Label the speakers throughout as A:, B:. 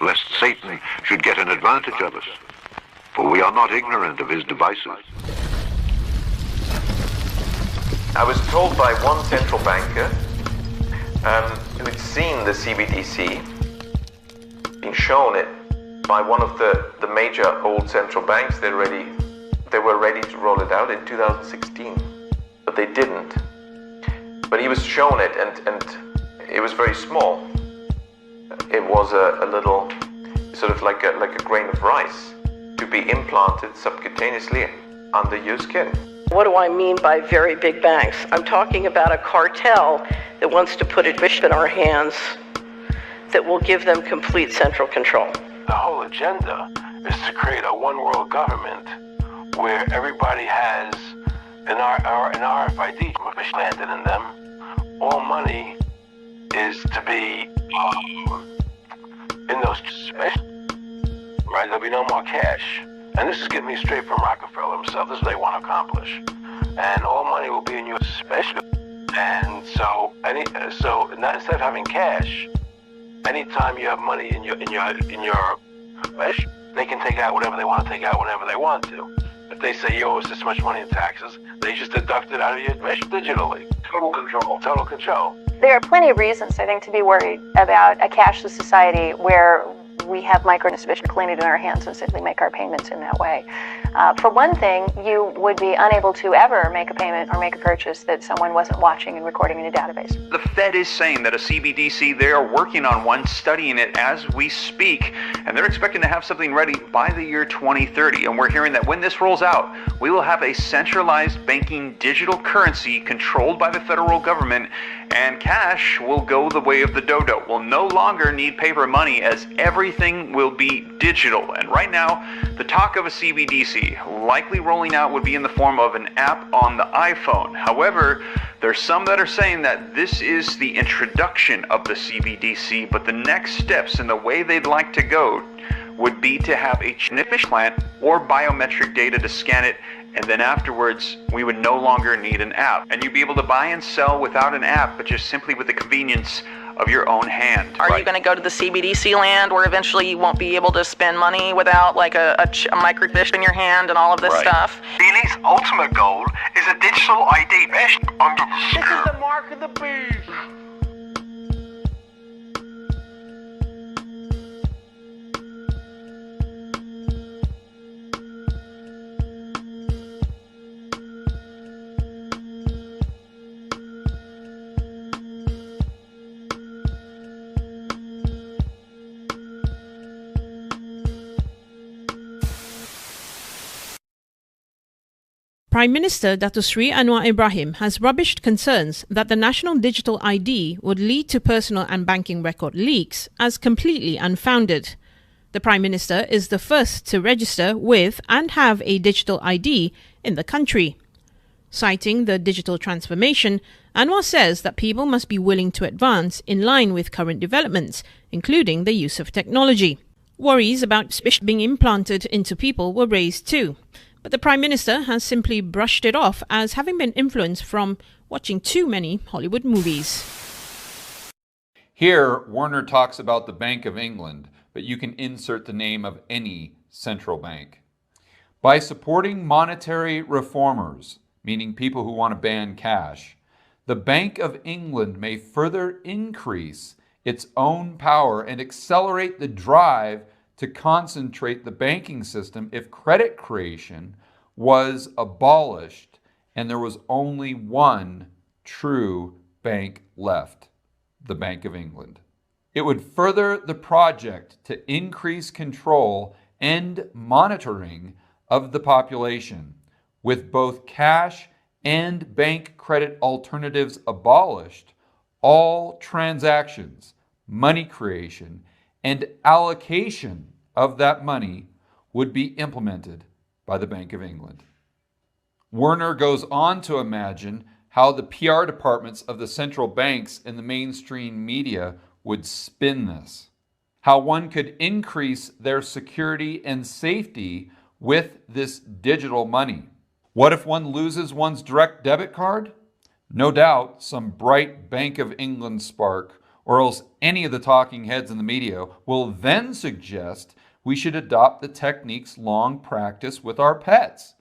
A: lest Satan should get an advantage of us. For we are not ignorant of his devices.
B: I was told by one central banker who had seen the CBDC, been shown it by one of the major old central banks. They were ready to roll it out in 2016, but they didn't. But he was shown it, and it was very small. It was a little, sort of like a grain of rice, to be implanted subcutaneously under your skin.
C: What do I mean by very big banks? I'm talking about a cartel that wants to put a wish in our hands that will give them complete central control.
D: The whole agenda is to create a one world government where everybody has an RFID landed in them. All money is to be in those special, right? There'll be no more cash. And this is getting me straight from Rockefeller himself. This is what they want to accomplish. And all money will be in your special. And so instead of having cash, anytime you have money in your special, they can take out whatever they want to take out whenever they want to. If they say you owe us this much money in taxes, they just deduct it out of your special digitally. Total control. Total control.
E: There are plenty of reasons, I think, to be worried about a cashless society where we have micro-sufficient clean it in our hands and simply make our payments in that way. For one thing, you would be unable to ever make a payment or make a purchase that someone wasn't watching and recording in a database.
F: The Fed is saying that a CBDC, they are working on one, studying it as we speak, and they're expecting to have something ready by the year 2030. And we're hearing that when this rolls out, we will have a centralized banking digital currency controlled by the federal government, and cash will go the way of the dodo. We'll no longer need paper money as everything will be digital. And right now, the talk of a CBDC likely rolling out would be in the form of an app on the iPhone. However, there's some that are saying that this is the introduction of the CBDC, but the next steps and the way they'd like to go would be to have a chip implant or biometric data to scan it, and then afterwards we would no longer need an app. And you'd be able to buy and sell without an app, but just simply with the convenience of your own hand.
C: Are you going to go to the CBDC land where eventually you won't be able to spend money without like a microchip in your hand and all of this stuff?
G: The elite's ultimate goal is a digital ID mesh under the skin.
D: This is the mark of the beast.
H: Prime Minister Dato Sri Anwar Ibrahim has rubbished concerns that the National Digital ID would lead to personal and banking record leaks as completely unfounded. The Prime Minister is the first to register with and have a digital ID in the country. Citing the digital transformation, Anwar says that people must be willing to advance in line with current developments, including the use of technology. Worries about fish being implanted into people were raised too. But the Prime Minister has simply brushed it off as having been influenced from watching too many Hollywood movies.
I: Here, Warner talks about the Bank of England, but you can insert the name of any central bank. By supporting monetary reformers, meaning people who want to ban cash, the Bank of England may further increase its own power and accelerate the drive to concentrate the banking system if credit creation was abolished and there was only one true bank left, the Bank of England. It would further the project to increase control and monitoring of the population, with both cash and bank credit alternatives abolished. All transactions, money creation, and allocation of that money would be implemented by the Bank of England. Werner goes on to imagine how the PR departments of the central banks and the mainstream media would spin this, how one could increase their security and safety with this digital money. What if one loses one's direct debit card? No doubt some bright Bank of England spark or else any of the talking heads in the media will then suggest we should adopt the techniques long practiced with our pets,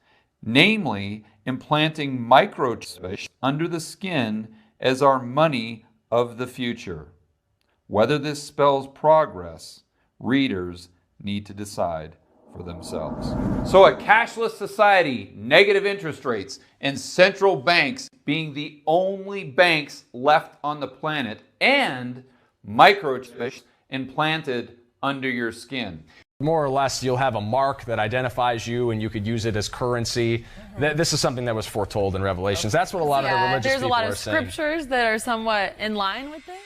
I: namely implanting microchips under the skin as our money of the future. Whether this spells progress, readers need to decide for themselves. So a cashless society, negative interest rates, and central banks being the only banks left on the planet, and microchips implanted under your skin.
J: More or less, you'll have a mark that identifies you, and you could use it as currency. This is something that was foretold in Revelations. That's what a lot of the religious people are saying.
K: There's a lot of scriptures that are somewhat in line with this.